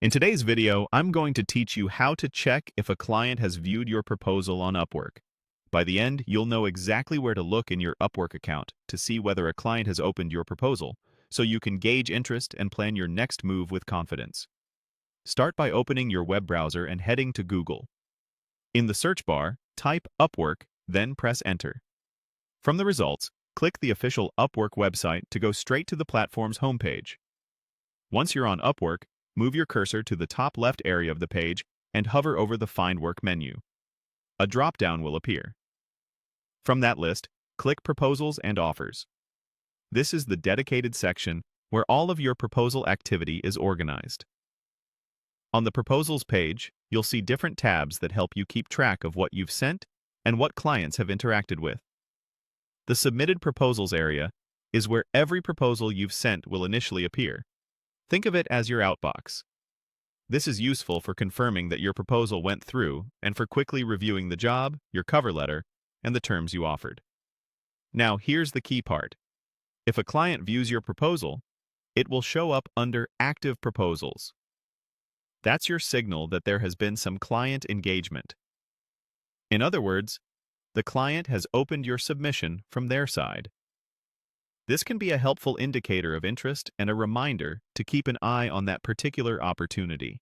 In today's video, I'm going to teach you how to check if a client has viewed your proposal on Upwork. By the end, you'll know exactly where to look in your Upwork account to see whether a client has opened your proposal, so you can gauge interest and plan your next move with confidence. Start by opening your web browser and heading to Google. In the search bar, type Upwork, then press Enter. From the results, click the official Upwork website to go straight to the platform's homepage. Once you're on Upwork, move your cursor to the top left area of the page and hover over the Find Work menu. A drop-down will appear. From that list, click Proposals and Offers. This is the dedicated section where all of your proposal activity is organized. On the Proposals page, you'll see different tabs that help you keep track of what you've sent and what clients have interacted with. The Submitted Proposals area is where every proposal you've sent will initially appear. Think of it as your outbox. This is useful for confirming that your proposal went through and for quickly reviewing the job, your cover letter, and the terms you offered. Now, here's the key part. If a client views your proposal, it will show up under Active Proposals. That's your signal that there has been some client engagement. In other words, the client has opened your submission from their side. This can be a helpful indicator of interest and a reminder to keep an eye on that particular opportunity.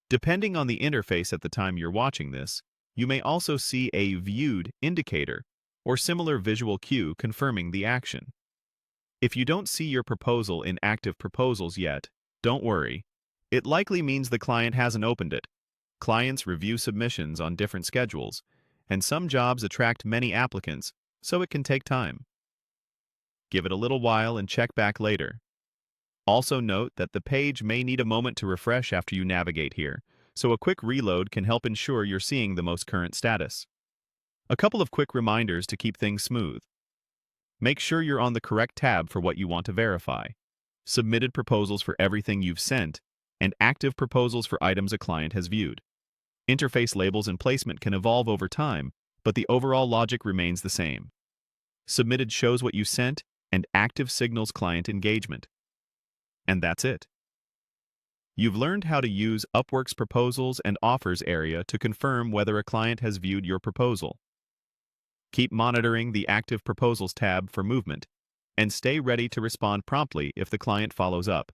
Depending on the interface at the time you're watching this, you may also see a Viewed indicator or similar visual cue confirming the action. If you don't see your proposal in Active Proposals yet, don't worry. It likely means the client hasn't opened it. Clients review submissions on different schedules, and some jobs attract many applicants, so it can take time. Give it a little while and check back later. Also note that the page may need a moment to refresh after you navigate here, so a quick reload can help ensure you're seeing the most current status. A couple of quick reminders to keep things smooth. Make sure you're on the correct tab for what you want to verify. Submitted proposals for everything you've sent, and active proposals for items a client has viewed. Interface labels and placement can evolve over time, but the overall logic remains the same. Submitted shows what you sent, and active signals client engagement. And that's it. You've learned how to use Upwork's Proposals and Offers area to confirm whether a client has viewed your proposal. Keep monitoring the Active Proposals tab for movement, and stay ready to respond promptly if the client follows up.